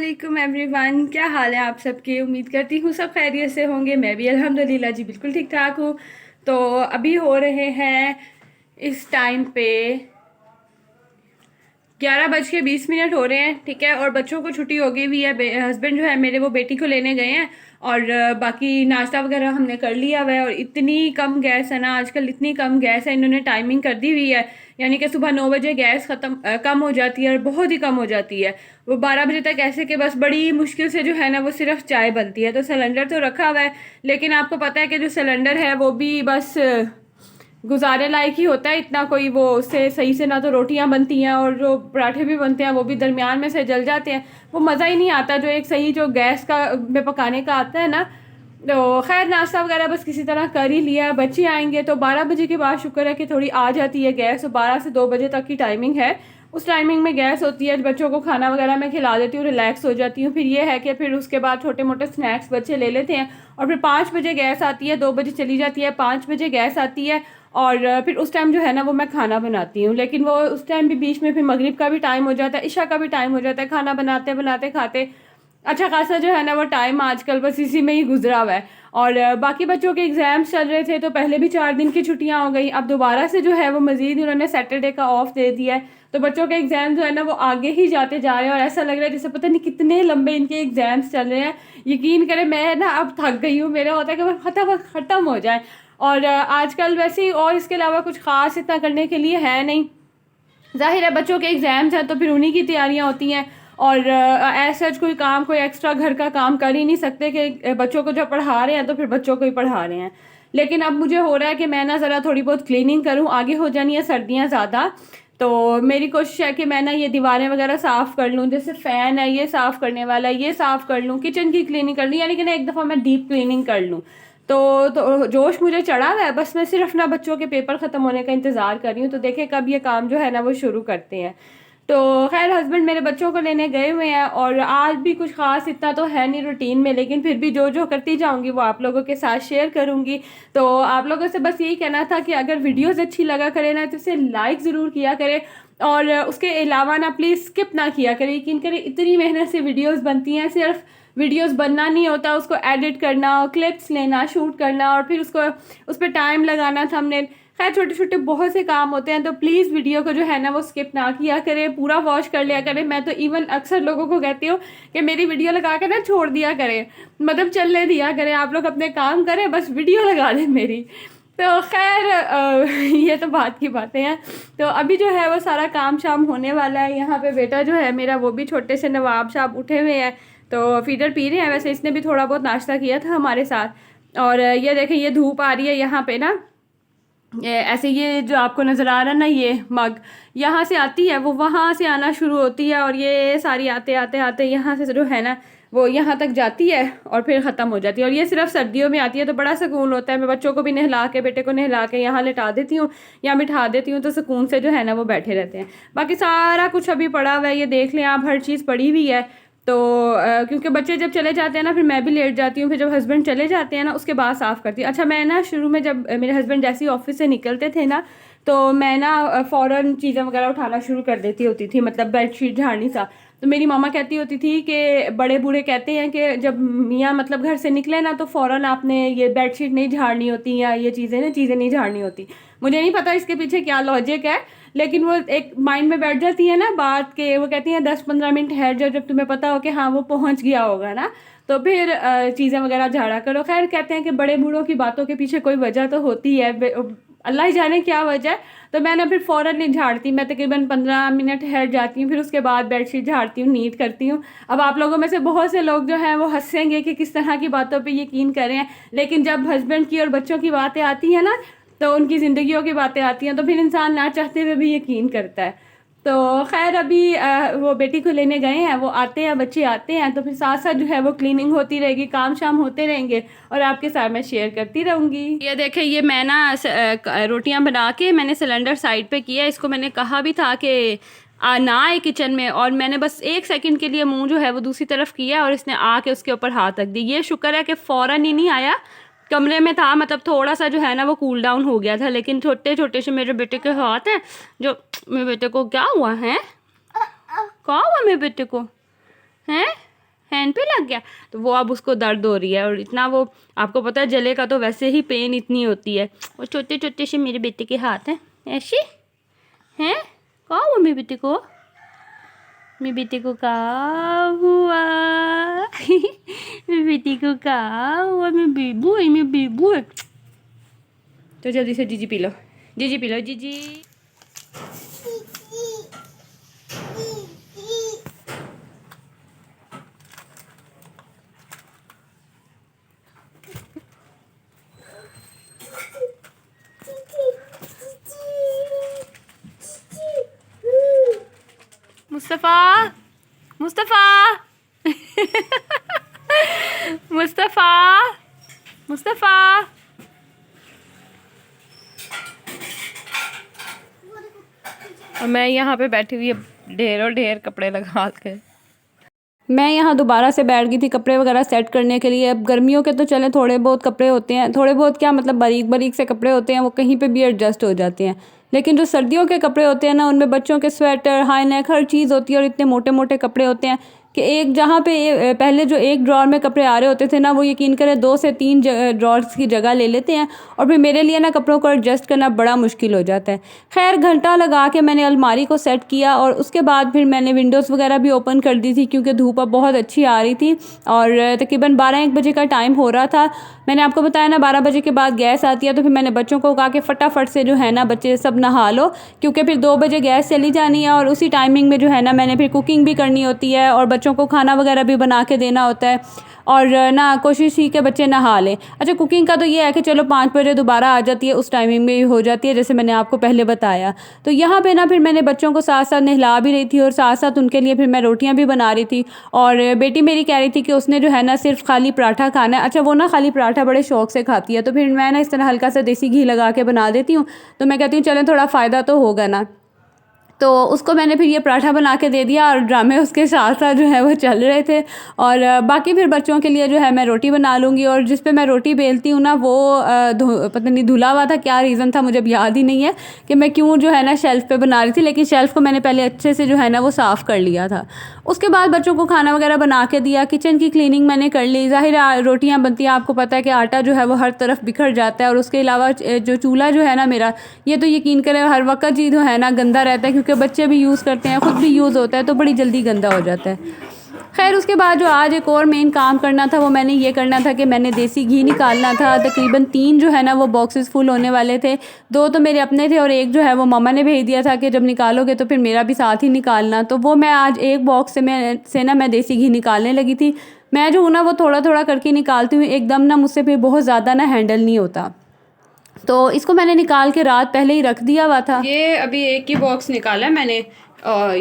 वालेकुम एवरीवन, क्या हाल है आप सबके। उम्मीद करती हूँ सब खैरियत से होंगे। मैं भी अल्हम्दुलिल्लाह जी बिल्कुल ठीक ठाक हूँ। तो अभी हो रहे हैं इस टाइम पे 11:20 हो रहे हैं, ठीक है। और बच्चों को छुट्टी हो गई हुई है। हस्बैंड जो है मेरे वो बेटी को लेने गए हैं और बाकी नाश्ता वगैरह हमने कर लिया हुआ है। और इतनी कम गैस है ना आजकल, इतनी कम गैस है, इन्होंने टाइमिंग कर दी हुई है। यानी कि सुबह 9 बजे गैस कम हो जाती है और बहुत ही कम हो जाती है। वो 12 बजे तक ऐसे कि बस बड़ी मुश्किल से जो है ना वो सिर्फ चाय बनती है। तो सिलेंडर तो रखा हुआ है, लेकिन आपको पता है कि जो सिलेंडर है वो भी बस गुजारे लायक ही होता है। इतना कोई वो उससे सही से ना तो रोटियां बनती हैं और जो पराठे भी बनते हैं वो भी दरमियान में से जल जाते हैं। वो मज़ा ही नहीं आता जो एक सही जो गैस का में पकाने का आता है ना। तो खैर नाश्ता वगैरह बस किसी तरह कर ही लिया। बच्चे आएंगे तो 12 बजे के बाद शुक्र है कि थोड़ी आ जाती है गैस। तो 12 से 2 बजे तक की टाइमिंग है। उस टाइमिंग में गैस होती है। बच्चों को खाना वगैरह मैं खिला देती हूँ, रिलैक्स हो जाती हूँ। फिर ये है कि फिर उसके बाद छोटे मोटे स्नैक्स बच्चे ले लेते हैं। और फिर 5 बजे गैस आती है, 2 बजे चली जाती है, 5 बजे गैस आती है। और फिर उस टाइम जो है ना वो मैं खाना बनाती हूँ। लेकिन वो उस टाइम भी बीच में फिर मगरिब का भी टाइम हो जाता है, इशा का भी टाइम हो जाता है। खाना बनाते बनाते खाते अच्छा खासा जो है ना वो टाइम आजकल बस इसी में ही गुजरा हुआ है। और बाकी बच्चों के एग्जाम्स चल रहे थे तो पहले भी 4 दिन की छुट्टियां हो गई। अब दोबारा से जो है वो मजीद उन्होंने सैटरडे का ऑफ दे दिया है। तो बच्चों के एग्जाम जो है ना वो आगे ही जाते जा रहे हैं और ऐसा लग रहा है जैसे पता नहीं कितने लंबे इनके एग्जाम्स चल रहे हैं। यकीन करें मैं ना अब थक गई हूँ। मेरा होता है कि वो ख़त्म हो जाए। और आजकल वैसे ही और इसके अलावा कुछ ख़ास इतना करने के लिए है नहीं। जाहिर है बच्चों के एग्ज़ाम्स हैं तो फिर उन्हीं की तैयारियां होती हैं। और ऐसा कोई काम कोई एक्स्ट्रा घर का काम कर ही नहीं सकते कि बच्चों को जब पढ़ा रहे हैं तो फिर बच्चों को ही पढ़ा रहे हैं। लेकिन अब मुझे हो रहा है कि मैं ना ज़रा थोड़ी बहुत क्लीनिंग करूँ। आगे हो जानी है सर्दियाँ ज़्यादा। तो मेरी कोशिश है कि मैं ना ये दीवारें वगैरह साफ़ कर लूँ। जैसे फ़ैन है ये साफ़ करने वाला है, ये साफ़ कर लूँ। किचन की क्लीनिंग कर लूँ, यानी कि ना एक दफ़ा मैं डीप क्लीनिंग कर लूँ। तो जोश मुझे चढ़ा हुआ है। बस मैं सिर्फ ना बच्चों के पेपर ख़त्म होने का इंतज़ार कर रही हूँ। तो देखें कब ये काम जो है ना वो शुरू करते हैं। तो खैर हस्बैंड मेरे बच्चों को लेने गए हुए हैं और आज भी कुछ खास इतना तो है नहीं रूटीन में, लेकिन फिर भी जो जो करती जाऊंगी वो आप लोगों के साथ शेयर करूंगी। तो आप लोगों से बस यही कहना था कि अगर वीडियोस अच्छी लगा करे ना तो इसे लाइक ज़रूर किया करें। और उसके अलावा ना प्लीज़ स्किप ना किया करें। यकीन करें इतनी मेहनत से वीडियोस बनती हैं, सिर्फ वीडियोस बनना नहीं होता, उसको एडिट करना, क्लिप्स लेना, शूट करना और फिर उसको उस पर टाइम लगाना, थंबनेल, खैर छोटे छोटे बहुत से काम होते हैं। तो प्लीज़ वीडियो को जो है ना वो स्किप ना किया करें, पूरा वॉच कर लिया करें। मैं तो इवन अक्सर लोगों को कहती हूँ कि मेरी वीडियो लगा कर ना छोड़ दिया करें, मतलब चलने दिया करें। आप लोग अपने काम करें, बस वीडियो लगा दें मेरी। तो खैर ये तो बात की बातें हैं। तो अभी जो है वो सारा काम शाम होने वाला है। यहाँ पे बेटा जो है मेरा वो भी छोटे से नवाब साहब उठे हुए हैं तो फीडर पी रहे हैं। वैसे इसने भी थोड़ा बहुत नाश्ता किया था हमारे साथ। और ये देखें ये धूप आ रही है यहाँ पे ना, ऐसे ये जो आपको नज़र आ रहा है ना ये मग यहाँ से आती है, वो वहाँ से आना शुरू होती है और ये सारी आते आते आते यहाँ से जो है ना वो यहाँ तक जाती है और फिर ख़त्म हो जाती है। और ये सिर्फ सर्दियों में आती है तो बड़ा सुकून होता है। मैं बच्चों को भी नहला के, बेटे को नहला के यहाँ लिटा देती हूँ या बिठा देती हूँ तो सुकून से जो है ना वो बैठे रहते हैं। बाकी सारा कुछ अभी पड़ा हुआ है, ये देख लें आप, हर चीज़ पड़ी हुई है। तो क्योंकि बच्चे जब चले जाते हैं ना फिर मैं भी लेट जाती हूँ। फिर जब हस्बैंड चले जाते हैं ना उसके बाद साफ़ करती हूँ। अच्छा मैं ना शुरू में जब मेरे हस्बैंड जैसे ही ऑफिस से निकलते थे ना तो मैं ना फ़ौरन चीज़ें वगैरह उठाना शुरू कर देती होती थी, मतलब बेडशीट झाड़नी सा। तो मेरी मामा कहती होती थी कि बड़े बूढ़े कहते हैं कि जब मियाँ मतलब घर से निकले ना तो फ़ौरन आपने ये बेडशीट नहीं झाड़नी होती या ये चीज़ें नहीं झाड़नी होती। मुझे नहीं पता इसके पीछे क्या लॉजिक है, लेकिन वो एक माइंड में बैठ जाती है ना बात के। वो कहती हैं 10-15 मिनट है जब तुम्हें पता हो कि हाँ वो पहुंच गया होगा ना तो फिर चीज़ें वगैरह झाड़ा करो। खैर कहते हैं कि बड़े बूढ़ों की बातों के पीछे कोई वजह तो होती है, अल्लाह ही जाने क्या वजह है। तो मैं ना फिर फ़ौरन नहीं झाड़ती, मैं तकरीबन 15 मिनट ठहर जाती हूँ, फिर उसके बाद बेडशीट झाड़ती हूँ, नीट करती हूँ। अब आप लोगों में से बहुत से लोग जो हैं वो हंसेंगे कि किस तरह की बातों पे यकीन करें, लेकिन जब हस्बैंड की और बच्चों की बातें आती हैं ना तो उनकी ज़िंदगियों की बातें आती हैं तो फिर इंसान ना चाहते हुए भी यकीन करता है। तो खैर अभी वो बेटी को लेने गए हैं, वो आते हैं, बच्चे आते हैं तो फिर साथ साथ जो है वो क्लीनिंग होती रहेगी, काम शाम होते रहेंगे और आपके साथ मैं शेयर करती रहूँगी। ये देखें ये मैं ना रोटियां बना के मैंने सिलेंडर साइड पे किया। इसको मैंने कहा भी था कि ना आए किचन में, और मैंने बस 1 सेकंड के लिए मुंह जो है वो दूसरी तरफ किया और इसने आके उसके ऊपर हाथ रख दी। ये शुक्र है कि फ़ौरन ही नहीं आया, कमरे में था, मतलब थोड़ा सा जो है ना वो कूल डाउन हो गया था। लेकिन छोटे छोटे से मेरे बेटे के हाथ हैं, जो मेरे बेटे को क्या हुआ है, क्या हुआ मेरे बेटे को है, हैंड पे लग गया, तो वो अब उसको दर्द हो रही है। और इतना वो, आपको पता है जले का तो वैसे ही पेन इतनी होती है। और छोटे छोटे से मेरे बेटे के हाथ हैं ऐसे हैं। कहाँ हुआ मेरे बेटे को? मेरे बेटे को कहाँ हुआ? मेरे बेटे को कहाँ हुआ? मैं बेबू है, मैं बेबू है। तो जल्दी से जीजी पी लो, जीजी पी लो, जीजी। मुस्तफ़ा, मुस्तफ़ा, मुस्तफ़ा, मुस्तफ़ा। और मैं यहाँ पे बैठी हुई ढेरों ढेर कपड़े लगा के। मैं यहाँ दोबारा से बैठ गई थी कपड़े वगैरह सेट करने के लिए। अब गर्मियों के तो चले थोड़े बहुत कपड़े होते हैं, थोड़े बहुत क्या मतलब बारीक बारीक से कपड़े होते हैं, वो कहीं पे भी एडजस्ट हो जाते हैं। लेकिन जो सर्दियों के कपड़े होते हैं ना, उनमें बच्चों के स्वेटर, हाई नेक, हर चीज़ होती है। और इतने मोटे मोटे कपड़े होते हैं कि एक जहाँ पे पहले जो एक ड्रॉर में कपड़े आ रहे होते थे ना, वो यकीन करें 2 से 3 ड्रॉर्स की जगह ले लेते हैं। और फिर मेरे लिए ना कपड़ों को एडजस्ट करना बड़ा मुश्किल हो जाता है। खैर घंटा लगा के मैंने अलमारी को सेट किया और उसके बाद फिर मैंने विंडोज़ वगैरह भी ओपन कर दी थी, क्योंकि धूप अब बहुत अच्छी आ रही थी। और तकरीबन 12-1 बजे का टाइम हो रहा था। मैंने आपको बताया ना 12 बजे के बाद गैस आती है, तो फिर मैंने बच्चों को कहा कि फटाफट से जो है ना बच्चे सब नहा लो, क्योंकि फिर 2 बजे गैस चली जानी है। और उसी टाइमिंग में जो है ना मैंने फिर कुकिंग भी करनी होती है और बच्चों को खाना वगैरह भी बना के देना होता है। और ना कोशिश ही कि बच्चे नहा लें। अच्छा, कुकिंग का तो ये है कि चलो 5 बजे दोबारा आ जाती है, उस टाइमिंग में भी हो जाती है, जैसे मैंने आपको पहले बताया। तो यहाँ पे ना फिर मैंने बच्चों को साथ साथ नहला भी रही थी और साथ साथ उनके लिए फिर मैं रोटियाँ भी बना रही थी। और बेटी मेरी कह रही थी कि उसने जो है ना सिर्फ खाली पराठा खाना है। अच्छा, वो ना खाली पराठा बड़े शौक से खाती है, तो फिर मैं ना इस तरह हल्का सा देसी घी लगा के बना देती हूँ। तो मैं कहती हूँ चलें थोड़ा फ़ायदा तो होगा ना। तो उसको मैंने फिर ये पराठा बना के दे दिया और ड्रामे उसके साथ साथ जो है वो चल रहे थे। और बाकी फिर बच्चों के लिए जो है मैं रोटी बना लूँगी। और जिस पे मैं रोटी बेलती हूँ ना, वो पता नहीं धुला हुआ था, क्या रीज़न था मुझे अब याद ही नहीं है कि मैं क्यों जो है ना शेल्फ़ पे बना रही थी। लेकिन शेल्फ़ को मैंने पहले अच्छे से जो है ना वो साफ़ कर लिया था। उसके बाद बच्चों को खाना वगैरह बना के दिया, किचन की क्लीनिंग मैंने कर ली। ज़ाहिर है रोटियाँ बनती हैं, आपको पता है कि आटा जो है वो हर तरफ बिखर जाता है। और उसके अलावा जो चूल्हा जो है ना मेरा, ये तो यकीन करें हर वक्त ही जो है ना गंदा रहता है, क्योंकि बच्चे भी यूज़ करते हैं, ख़ुद भी यूज़ होता है, तो बड़ी जल्दी गंदा हो जाता है। खैर उसके बाद जो आज एक और मेन काम करना था, वो मैंने ये करना था कि मैंने देसी घी निकालना था। तकरीबन 3 जो है ना वो बॉक्सेस फुल होने वाले थे। 2 तो मेरे अपने थे और एक जो है वो मम्मा ने भेज दिया था कि जब निकालोगे तो फिर मेरा भी साथ ही निकालना। तो वो मैं आज एक बॉक्स से ना मैं देसी घी निकालने लगी थी। मैं जो हूँ ना वो थोड़ा थोड़ा करके निकालती हूँ, एकदम ना मुझसे फिर बहुत ज़्यादा ना हैंडल नहीं होता। तो इसको मैंने निकाल के रात पहले ही रख दिया हुआ था। ये अभी एक ही बॉक्स निकाला है मैंने,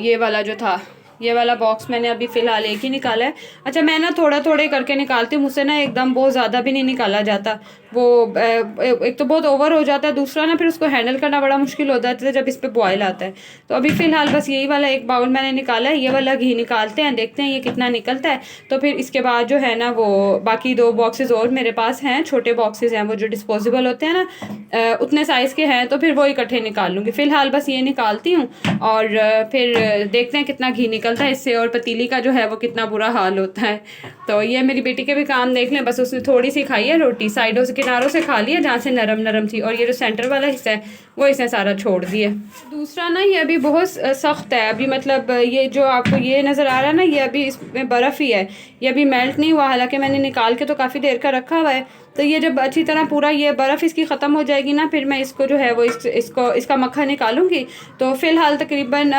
ये वाला जो था, ये वाला बॉक्स मैंने अभी फ़िलहाल एक ही निकाला है। अच्छा, मैं ना थोड़ा थोड़े करके निकालती हूँ, मुझसे ना एकदम बहुत ज़्यादा भी नहीं निकाला जाता। वो एक तो बहुत ओवर हो जाता है, दूसरा ना फिर उसको हैंडल करना बड़ा मुश्किल हो जाता है जब इस पर बॉयल आता है। तो अभी फ़िलहाल बस यही वाला एक बाउल मैंने निकाला है। ये वाला घी निकालते हैं, देखते हैं ये कितना निकलता है। तो फिर इसके बाद जो है ना वो बाकी 2 बॉक्सेस और मेरे पास हैं, छोटे बॉक्सेस हैं वो जो डिस्पोजेबल होते हैं ना, उतने साइज़ के हैं, तो फिर वो इकट्ठे निकाल लूँगी। फ़िलहाल बस ये निकालती हूँ और फिर देखते हैं कितना घी निकलता है इससे, और पतीली का जो है वो कितना बुरा हाल होता है। तो ये मेरी बेटी के भी काम देख लें, बस उसने थोड़ी सी खाई है रोटी, साइडों से किनारों से खा लिया जहाँ से नरम नरम थी, और ये जो सेंटर वाला हिस्सा है वो इसने सारा छोड़ दिया। दूसरा ना ये अभी बहुत सख्त है, अभी मतलब ये जो आपको ये नज़र आ रहा है ना, ये अभी इसमें बर्फ़ ही है, ये अभी मेल्ट नहीं हुआ। हालांकि मैंने निकाल के तो काफ़ी देर का रखा हुआ है। तो ये जब अच्छी तरह पूरा ये बर्फ़ इसकी ख़त्म हो जाएगी ना, फिर मैं इसको जो है वो इसका मक्खन निकालूंगी। तो फ़िलहाल तकरीबन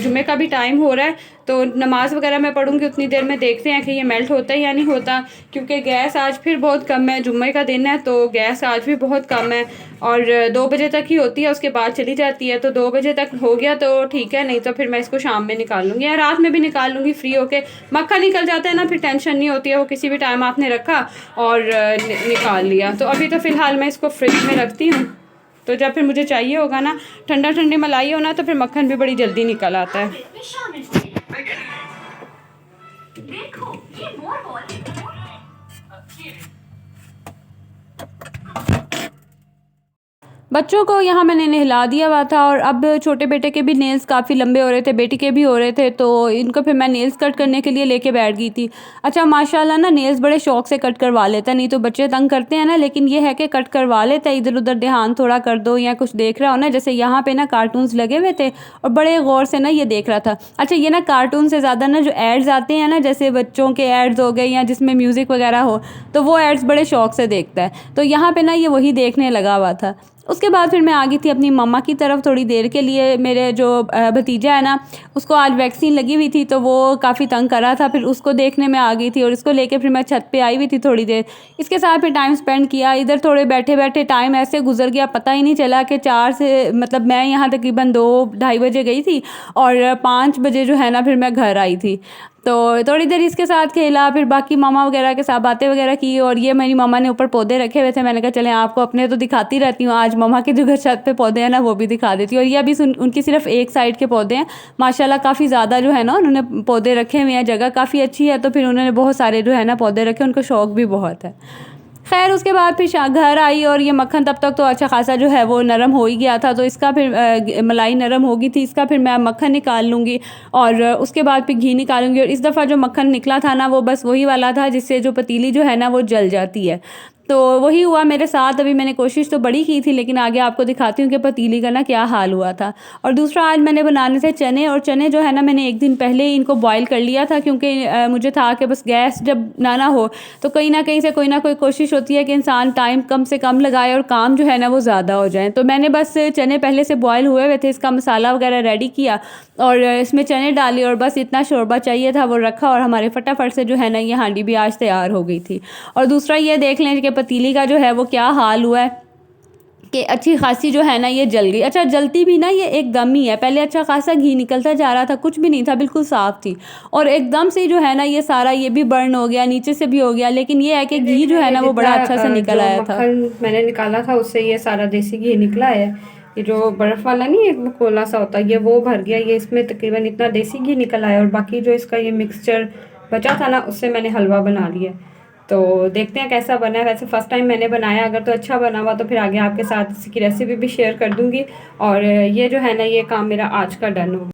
जुमे का भी टाइम हो रहा है, तो नमाज़ वगैरह मैं पढ़ूंगी, उतनी देर में देखते हैं कि ये मेल्ट होता है या नहीं होता। क्योंकि गैस आज फिर बहुत कम है, जुम्मे का दिन है तो गैस आज भी बहुत कम है, और 2 बजे तक ही होती है, उसके बाद चली जाती है। तो 2 बजे तक हो गया तो ठीक है, नहीं तो फिर मैं इसको शाम में निकाल लूँगी या रात में भी निकाल लूँगी फ्री होके। मक्खन निकल जाता है ना, फिर टेंशन नहीं होती है, वो किसी भी टाइम आपने रखा और निकाल लिया। तो अभी तो फ़िलहाल मैं इसको फ्रिज में रखती हूँ, तो जब फिर मुझे चाहिए होगा ना, ठंडा ठंडी मलाई हो ना, तो फिर मक्खन भी बड़ी जल्दी निकल आता है। देखो ये मोर बॉल। बच्चों को यहाँ मैंने नहला दिया हुआ था और अब छोटे बेटे के भी नेल्स काफ़ी लंबे हो रहे थे, बेटी के भी हो रहे थे, तो इनको फिर मैं नेल्स कट करने के लिए लेके बैठ गई थी। अच्छा माशाल्लाह ना नेल्स बड़े शौक से कट करवा लेता है, नहीं तो बच्चे तंग करते हैं ना, लेकिन ये है कि कट करवा लेता है, इधर उधर ध्यान थोड़ा कर दो या कुछ देख रहा हो ना, जैसे यहाँ पे ना कार्टून्स लगे हुए थे और बड़े गौर से ना ये देख रहा था। अच्छा ये ना कार्टून से ज़्यादा ना जो एड्स आते हैं ना, जैसे बच्चों के एड्स हो गए या जिसमें म्यूज़िक वगैरह हो, तो वो एड्स बड़े शौक से देखता है, तो यहाँ पे ना ये वही देखने लगा हुआ था। उसके बाद फिर मैं आ गई थी अपनी मम्मा की तरफ थोड़ी देर के लिए। मेरे जो भतीजा है ना, उसको आज वैक्सीन लगी हुई थी, तो वो काफ़ी तंग कर रहा था, फिर उसको देखने में आ गई थी और इसको लेके फिर मैं छत पे आई हुई थी थोड़ी देर, इसके साथ फिर टाइम स्पेंड किया। इधर थोड़े बैठे बैठे टाइम ऐसे गुजर गया, पता ही नहीं चला कि 4 से मतलब मैं यहाँ तकरीबन 2-2:30 बजे गई थी और 5 बजे जो है ना फिर मैं घर आई थी। तो थोड़ी देर इसके साथ खेला, फिर बाकी मामा वगैरह के साथ बातें वगैरह की, और ये मेरी मामा ने ऊपर पौधे रखे हुए थे, मैंने कहा चलें आपको अपने तो दिखाती रहती हूँ, आज मामा के जो घर छत पे पौधे हैं ना वो भी दिखा देती हूँ। और ये अभी उनकी सिर्फ एक साइड के पौधे हैं, माशाल्लाह काफ़ी ज़्यादा जो है ना उन्होंने पौधे रखे हुए हैं, जगह काफ़ी अच्छी है, तो फिर उन्होंने बहुत सारे जो है ना पौधे रखे, उनको शौक़ भी बहुत है। खैर उसके बाद फिर घर आई और ये मक्खन तब तक तो अच्छा खासा जो है वो नरम हो ही गया था, तो इसका फिर मलाई नरम हो गई थी, इसका फिर मैं मक्खन निकाल लूँगी और उसके बाद फिर घी निकालूंगी। और इस दफ़ा जो मक्खन निकला था ना वो बस वही वाला था जिससे जो पतीली जो है ना वो जल जाती है, तो वही हुआ मेरे साथ। अभी मैंने कोशिश तो बड़ी की थी, लेकिन आगे आपको दिखाती हूँ कि पतीली का ना क्या हाल हुआ था। और दूसरा आज मैंने बनाने थे चने, और चने जो है ना मैंने एक दिन पहले ही इनको बॉईल कर लिया था, क्योंकि मुझे था कि बस गैस जब ना हो तो कहीं ना कहीं से कोई ना कोई कोशिश होती है कि इंसान टाइम कम से कम लगाए और काम जो है ना वो ज़्यादा हो जाए। तो मैंने बस चने पहले से बॉईल हुए हुए थे, इसका मसाला वगैरह रेडी किया और इसमें चने डाली और बस इतना शोरबा चाहिए था वो रखा, और हमारे फटाफट से जो है ना ये हांडी भी आज तैयार हो गई थी। और दूसरा ये देख लें कि पतीली का जो है वो क्या हाल हुआ है कि अच्छी खासी जो है ना ये जल गई। अच्छा जलती भी ना ये एकदम ही है, पहले अच्छा खासा घी निकलता जा रहा था, कुछ भी नहीं था, बिल्कुल साफ़ थी, और एकदम से जो है ना ये सारा ये भी बर्न हो गया, नीचे से भी हो गया, लेकिन ये है कि घी जो है ना वो बड़ा अच्छा से निकल आया था। मैंने निकाला था उससे ये सारा देसी घी निकला है। ये जो बर्फ़ वाला नहीं है एक कोला सा होता है, ये वो भर गया, ये इसमें तकरीबन इतना देसी घी निकल आया, और बाकी जो इसका ये मिक्सचर बचा था ना उससे मैंने हलवा बना लिया। तो देखते हैं कैसा बना है। वैसे फ़र्स्ट टाइम मैंने बनाया, अगर तो अच्छा बना हुआ तो फिर आगे आपके साथ इसकी रेसिपी भी शेयर कर दूँगी। और ये जो है ना ये काम मेरा आज का डन हो।